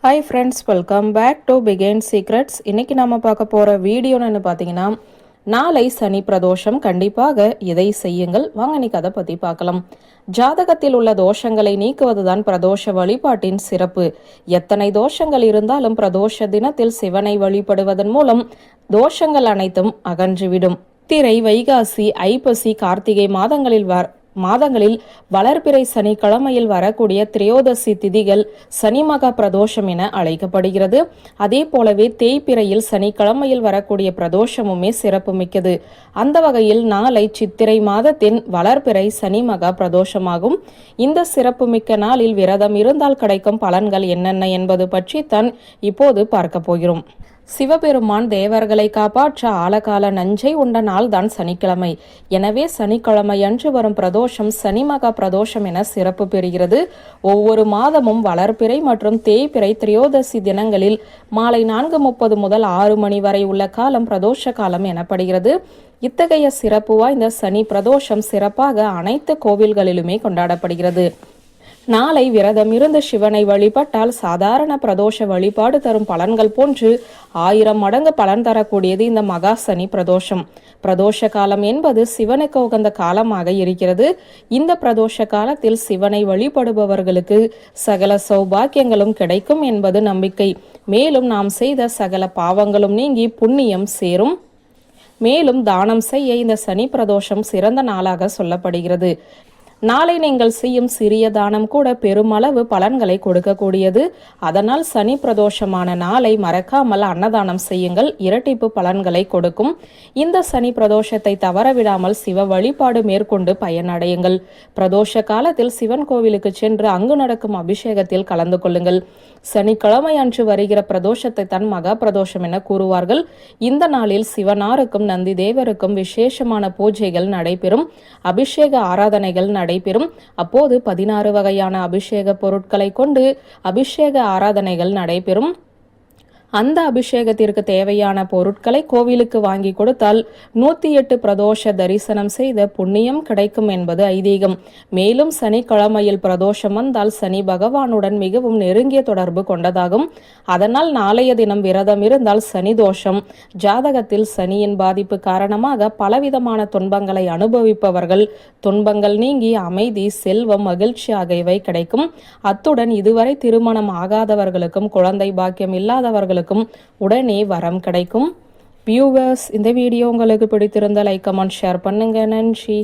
Hi friends, welcome back to பிகேன் secrets. இன்னைக்கு நம்ம பார்க்க போகிற வீடியோன்னு பார்த்தீங்கன்னா, நாளை சனி பிரதோஷம். கண்டிப்பாக இதை செய்யுங்கள். வாங்க இன்னைக்கு அதை பற்றி பார்க்கலாம். ஜாதகத்தில் உள்ள தோஷங்களை நீக்குவதுதான் பிரதோஷ வழிபாட்டின் சிறப்பு. எத்தனை தோஷங்கள் இருந்தாலும் பிரதோஷ தினத்தில் சிவனை வழிபடுவதன் மூலம் தோஷங்கள் அனைத்தும் அகன்றுவிடும். திரை, வைகாசி, ஐப்பசி, கார்த்திகை மாதங்களில் வளர்பிறை சனிக்கிழமையில் வரக்கூடிய திரையோதசி திதிகள் சனி மகா பிரதோஷம் என அழைக்கப்படுகிறது. அதே போலவே தேய்பிறையில் சனிக்கிழமையில் வரக்கூடிய பிரதோஷமுமே சிறப்பு மிக்கது. அந்த வகையில் நாளை சித்திரை மாதத்தின் வளர்பிறை சனி மகா பிரதோஷமாகும். இந்த சிறப்பு மிக்க நாளில் விரதம் இருந்தால் கிடைக்கும் பலன்கள் என்னென்ன என்பது பற்றி தான் இப்போது பார்க்க போகிறோம். சிவபெருமான் தேவர்களை காப்பாற்ற ஆலகால நஞ்சை உண்ட நாள் தான் சனிக்கிழமை. எனவே சனிக்கிழமை அன்று வரும் பிரதோஷம் சனி மகா பிரதோஷம் என சிறப்பு பெறுகிறது. ஒவ்வொரு மாதமும் வளர்பிறை மற்றும் தேய்பிறை திரையோதசி தினங்களில் மாலை 4:30 முதல் 6 மணி வரை உள்ள காலம் பிரதோஷ காலம் எனப்படுகிறது. இத்தகைய சிறப்பு வாய்ந்த சனி பிரதோஷம் சிறப்பாக அனைத்து கோவில்களிலுமே கொண்டாடப்படுகிறது. நாளை விரதம் இருந்து சிவனை வழிபட்டால் சாதாரண பிரதோஷ வழிபாடு தரும் பலன்கள் போன்று 1000 மடங்கு பலன் தரக்கூடியது இந்த மகா சனி பிரதோஷம். பிரதோஷ காலம் என்பது சிவனுக்கு உகந்த காலமாக இருக்கிறது. இந்த பிரதோஷ காலத்தில் சிவனை வழிபடுபவர்களுக்கு சகல சௌபாக்கியங்களும் கிடைக்கும் என்பது நம்பிக்கை. மேலும் நாம் செய்த சகல பாவங்களும் நீங்கி புண்ணியம் சேரும். மேலும் தானம் செய்ய இந்த சனி பிரதோஷம் சிறந்த நாளாக சொல்லப்படுகிறது. நாளை நீங்கள் செய்யும் சிறிய தானம் கூட பெருமளவு பலன்களை கொடுக்கக்கூடியது. அதனால் சனி பிரதோஷமான நாளை மறக்காமல் அன்னதானம் செய்யுங்கள், இரட்டிப்பு பலன்களை கொடுக்கும். இந்த சனி பிரதோஷத்தை தவறவிடாமல் சிவ வழிபாடு மேற்கொண்டு பயனடையுங்கள். பிரதோஷ காலத்தில் சிவன் கோவிலுக்கு சென்று அங்கு நடக்கும் அபிஷேகத்தில் கலந்து கொள்ளுங்கள். சனிக்கிழமை அன்று வருகிற பிரதோஷத்தை தான் மகா பிரதோஷம் என கூறுவார்கள். இந்த நாளில் சிவனாருக்கும் நந்தி தேவருக்கும் விசேஷமான பூஜைகள் நடைபெறும், அபிஷேக ஆராதனைகள் நடைபெறும். அப்போது 16 வகையான அபிஷேக பொருட்களை கொண்டு அபிஷேக ஆராதனைகள் நடைபெறும். அந்த அபிஷேகத்திற்கு தேவையான பொருட்களை கோவிலுக்கு வாங்கி கொடுத்தால் 108 பிரதோஷ தரிசனம் செய்த புண்ணியம் கிடைக்கும் என்பது ஐதீகம். மேலும் சனிக்கிழமையில் பிரதோஷம் வந்தால் சனி பகவானுடன் மிகவும் நெருங்கிய தொடர்பு கொண்டதாகும். அதனால் நாளைய தினம் விரதம் இருந்தால் சனி தோஷம், ஜாதகத்தில் சனியின் பாதிப்பு காரணமாக பலவிதமான துன்பங்களை அனுபவிப்பவர்கள் துன்பங்கள் நீங்கி அமைதி, செல்வம், மகிழ்ச்சி ஆகியவை கிடைக்கும். அத்துடன் இதுவரை திருமணம் ஆகாதவர்களுக்கும் குழந்தை பாக்கியம் இல்லாதவர்களுக்கும் உடனே வரம் கிடைக்கும். வியூவர்ஸ், இந்த வீடியோ உங்களுக்கு பிடித்திருந்தால் லைக், கமெண்ட், ஷேர் பண்ணுங்க. நன்றி.